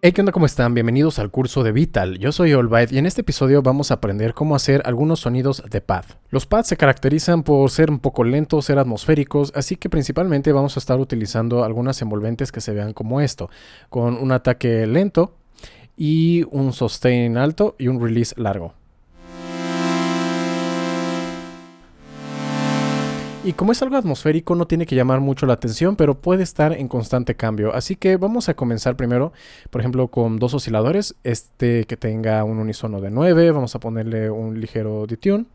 Hey, ¿qué onda? ¿Cómo están? Bienvenidos al curso de Vital. Yo soy Allbyte y en este episodio vamos a aprender cómo hacer algunos sonidos de pad. Los pads se caracterizan por ser un poco lentos, ser atmosféricos, así que principalmente vamos a estar utilizando algunas envolventes que se vean como esto, con un ataque lento y un sustain alto y un release largo. Y como es algo atmosférico, no tiene que llamar mucho la atención, pero puede estar en constante cambio. Así que vamos a comenzar primero, por ejemplo, con dos osciladores. Este que tenga un unísono de 9, vamos a ponerle un ligero detune.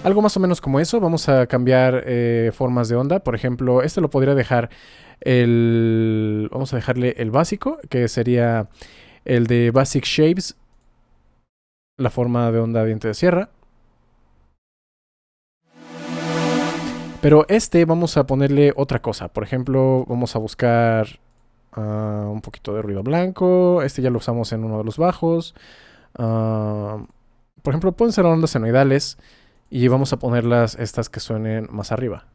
Algo más o menos como eso, vamos a cambiar formas de onda. Por ejemplo, este lo podría dejar vamos a dejarle el básico, que sería el de Basic Shapes, la forma de onda diente de sierra. Pero este vamos a ponerle otra cosa. Por ejemplo, vamos a buscar un poquito de ruido blanco. Este ya lo usamos en uno de los bajos. Por ejemplo, pueden ser ondas senoidales. Y vamos a ponerlas estas que suenen más arriba.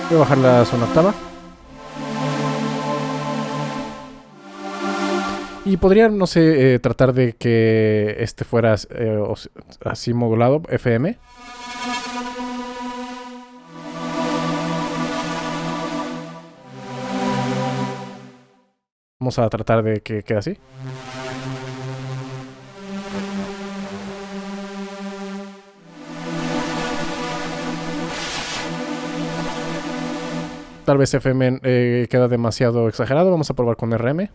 Voy a bajarlas una octava. Y podría, no sé, tratar de que este fuera así modulado, FM. Vamos a tratar de que quede así. Tal vez FM queda demasiado exagerado. Vamos a probar con RM.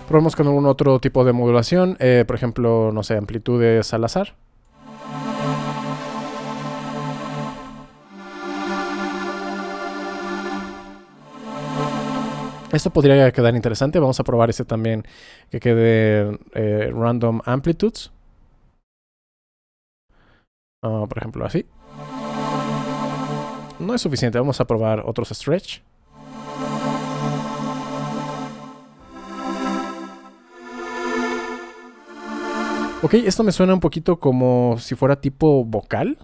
Probamos con algún otro tipo de modulación. Por ejemplo, no sé, amplitudes al azar. Esto podría quedar interesante. Vamos a probar este también, que quede Random Amplitudes. Por ejemplo, así. No es suficiente. Vamos a probar otros stretch. Ok, esto me suena un poquito como si fuera tipo vocal.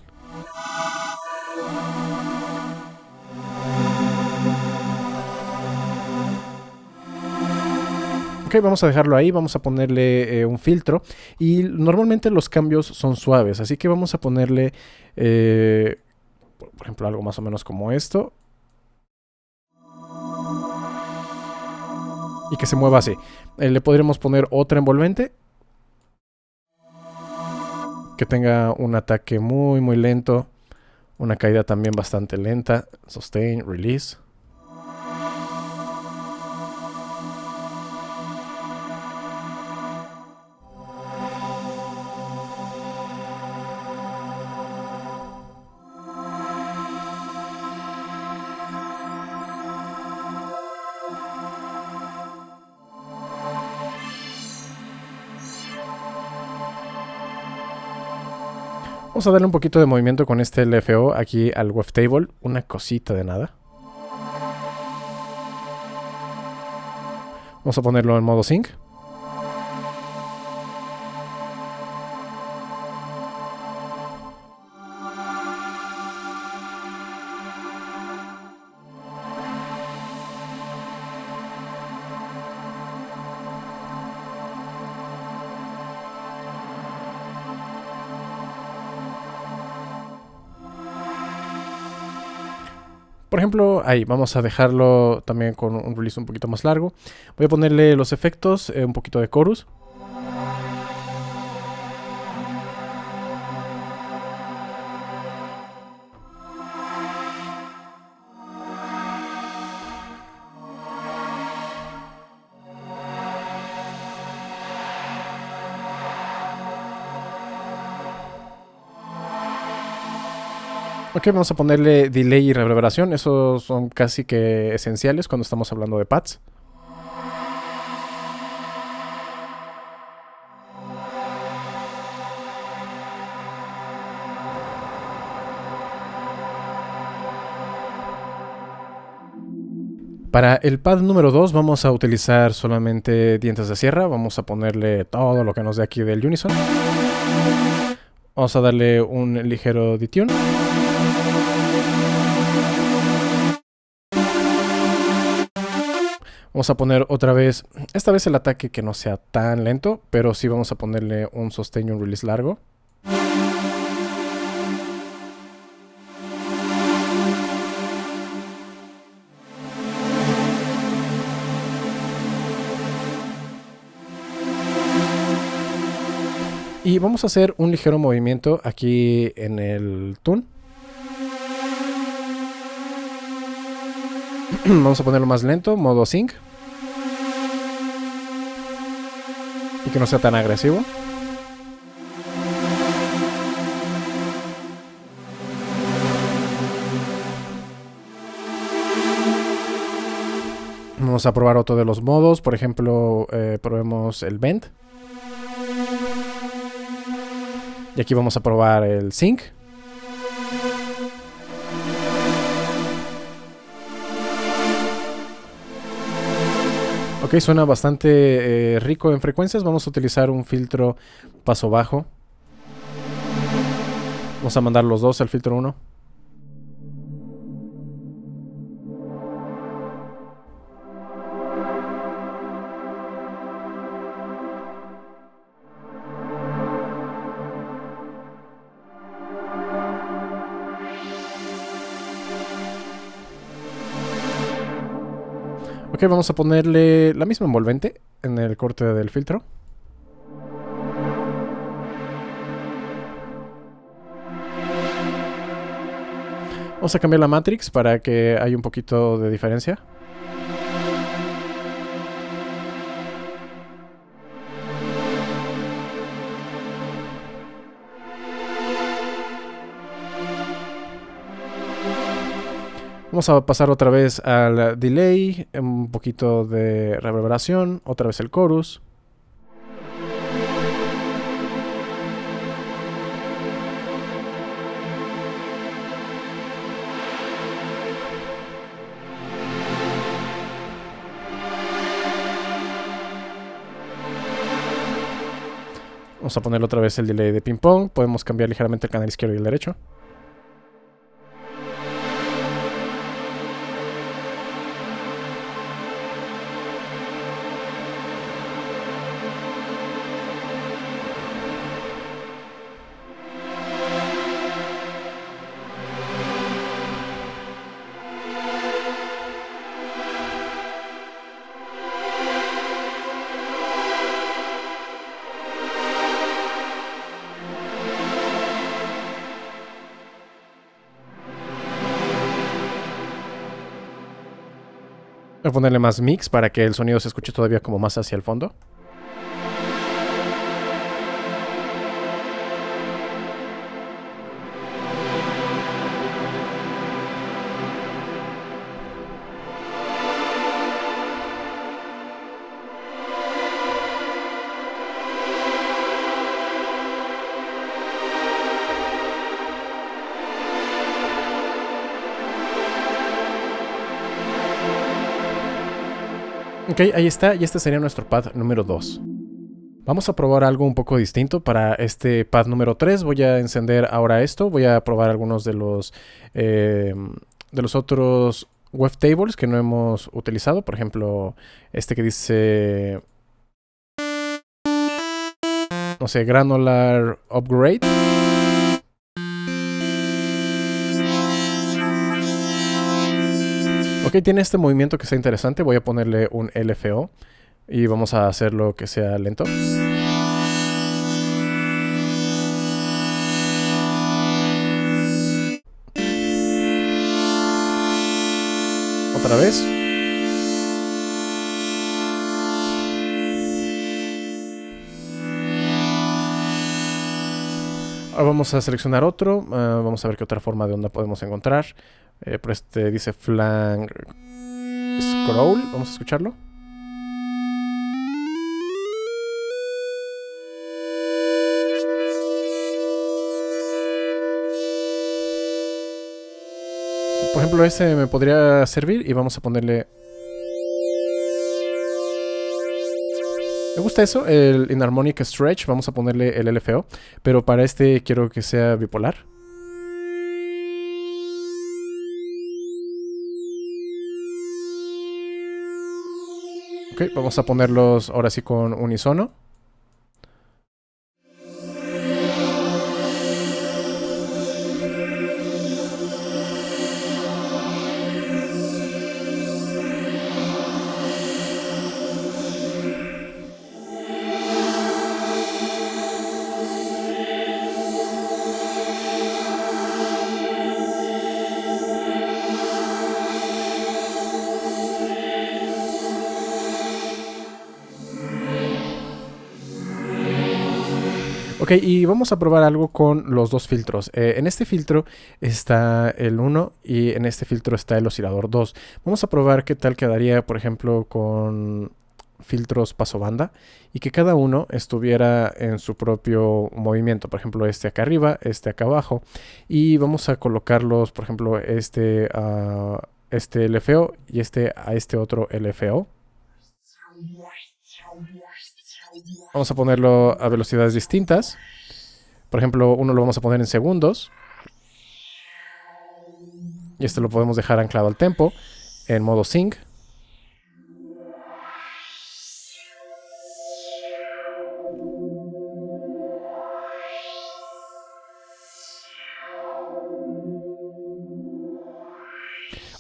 Ok, vamos a dejarlo ahí, vamos a ponerle un filtro. Y normalmente los cambios son suaves, así que vamos a ponerle, por ejemplo, algo más o menos como esto. Y que se mueva así. Le podríamos poner otra envolvente. Que tenga un ataque muy, muy lento. Una caída también bastante lenta. Sustain, release. Vamos a darle un poquito de movimiento con este LFO aquí al wavetable. Una cosita de nada. Vamos a ponerlo en modo sync. Por ejemplo, ahí vamos a dejarlo también con un release un poquito más largo. Voy a ponerle los efectos, un poquito de chorus. Ok, vamos a ponerle delay y reverberación. Esos son casi que esenciales cuando estamos hablando de pads. Para el pad número 2 vamos a utilizar solamente dientes de sierra. Vamos a ponerle todo lo que nos dé aquí del Unison. Vamos a darle un ligero detune. Vamos a poner otra vez, esta vez el ataque que no sea tan lento, pero sí vamos a ponerle un sustain y un release largo. Y vamos a hacer un ligero movimiento aquí en el tune. Vamos a ponerlo más lento, modo sync. Y que no sea tan agresivo. Vamos a probar otro de los modos. Por ejemplo, probemos el bend. Y aquí vamos a probar el sync. Ok, suena bastante rico en frecuencias. Vamos a utilizar un filtro paso bajo. Vamos a mandar los dos al filtro 1. Ok, vamos a ponerle la misma envolvente en el corte del filtro. Vamos a cambiar la matrix para que haya un poquito de diferencia. Vamos a pasar otra vez al delay, un poquito de reverberación, otra vez el chorus. Vamos a poner otra vez el delay de ping pong. Podemos cambiar ligeramente el canal izquierdo y el derecho. Voy a ponerle más mix para que el sonido se escuche todavía como más hacia el fondo. Ok, ahí está, y este sería nuestro pad número 2. Vamos a probar algo un poco distinto para este pad número 3. Voy a encender ahora esto. Voy a probar algunos de los otros wavetables que no hemos utilizado. Por ejemplo, este que dice, no sé, Granular Upgrade. Ok, tiene este movimiento que está interesante. Voy a ponerle un LFO y vamos a hacerlo que sea lento. Otra vez. Ahora vamos a seleccionar otro. Vamos a ver qué otra forma de onda podemos encontrar. Por este dice flank scroll. Vamos a escucharlo. Por ejemplo, ese me podría servir y vamos a ponerle... Me gusta eso, el Inharmonic Stretch, vamos a ponerle el LFO, pero para este quiero que sea bipolar. Ok, vamos a ponerlos ahora sí con unisono. Ok, y vamos a probar algo con los dos filtros. En este filtro está el 1 y en este filtro está el oscilador 2. Vamos a probar qué tal quedaría, por ejemplo, con filtros paso banda y que cada uno estuviera en su propio movimiento. Por ejemplo, este acá arriba, este acá abajo. Y vamos a colocarlos, por ejemplo, este a este LFO y este a este otro LFO. Vamos a ponerlo a velocidades distintas. Por ejemplo, uno lo vamos a poner en segundos. Y este lo podemos dejar anclado al tempo en modo sync.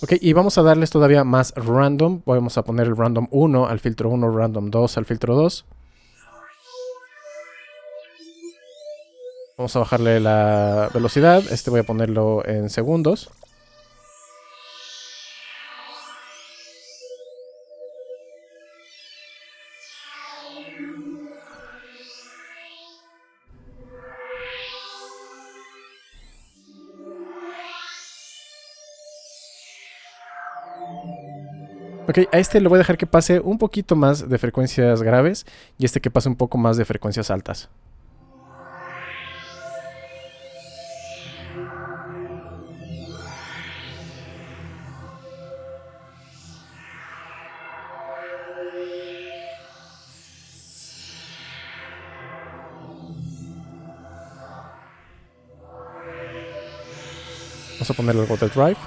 Ok, y vamos a darles todavía más random. Vamos a poner el random 1 al filtro 1, random 2 al filtro 2. Vamos a bajarle la velocidad. Este voy a ponerlo en segundos. Ok, a este le voy a dejar que pase un poquito más de frecuencias graves y este que pase un poco más de frecuencias altas. Vamos a ponerle algo de drive.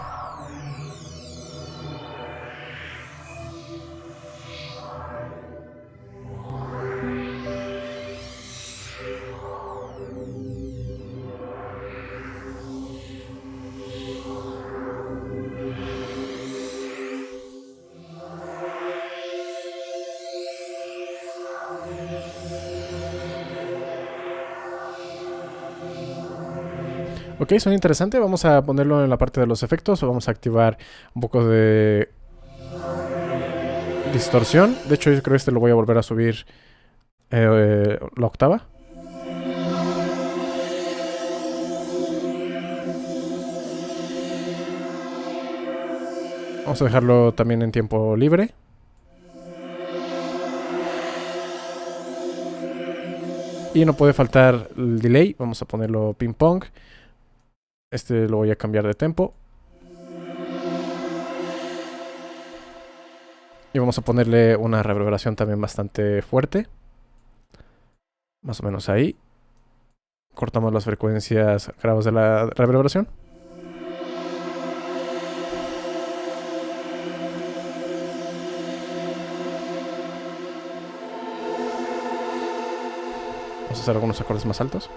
Ok, suena interesante. Vamos a ponerlo en la parte de los efectos. Vamos a activar un poco de distorsión. De hecho, yo creo que este lo voy a volver a subir la octava. Vamos a dejarlo también en tiempo libre. Y no puede faltar el delay. Vamos a ponerlo ping pong. Este lo voy a cambiar de tempo. Y vamos a ponerle una reverberación también bastante fuerte. Más o menos ahí. Cortamos las frecuencias graves de la reverberación. Vamos a hacer algunos acordes más altos.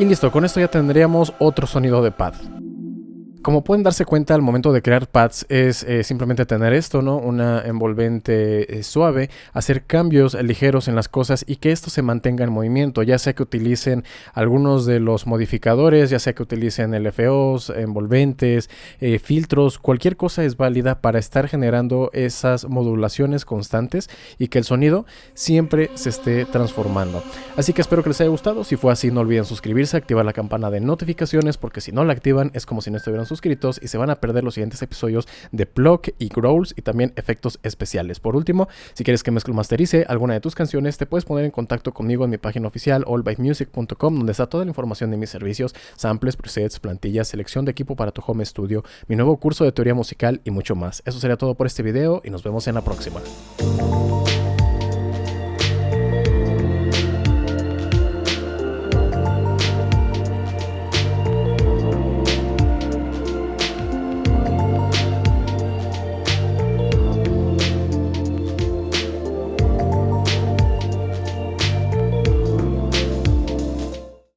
Y listo, con esto ya tendríamos otro sonido de pad. Como pueden darse cuenta, al momento de crear pads es simplemente tener esto, ¿no? Una envolvente suave, hacer cambios ligeros en las cosas y que esto se mantenga en movimiento, ya sea que utilicen algunos de los modificadores, ya sea que utilicen LFOs, envolventes, filtros, cualquier cosa es válida para estar generando esas modulaciones constantes y que el sonido siempre se esté transformando. Así que espero que les haya gustado. Si fue así, no olviden suscribirse, activar la campana de notificaciones, porque si no la activan es como si no estuvieran suscritos y se van a perder los siguientes episodios de Plug y Growls y también efectos especiales. Por último, si quieres que mezclo masterice alguna de tus canciones, te puedes poner en contacto conmigo en mi página oficial allbymusic.com, donde está toda la información de mis servicios, samples, presets, plantillas, selección de equipo para tu home studio, mi nuevo curso de teoría musical y mucho más. Eso sería todo por este video y nos vemos en la próxima.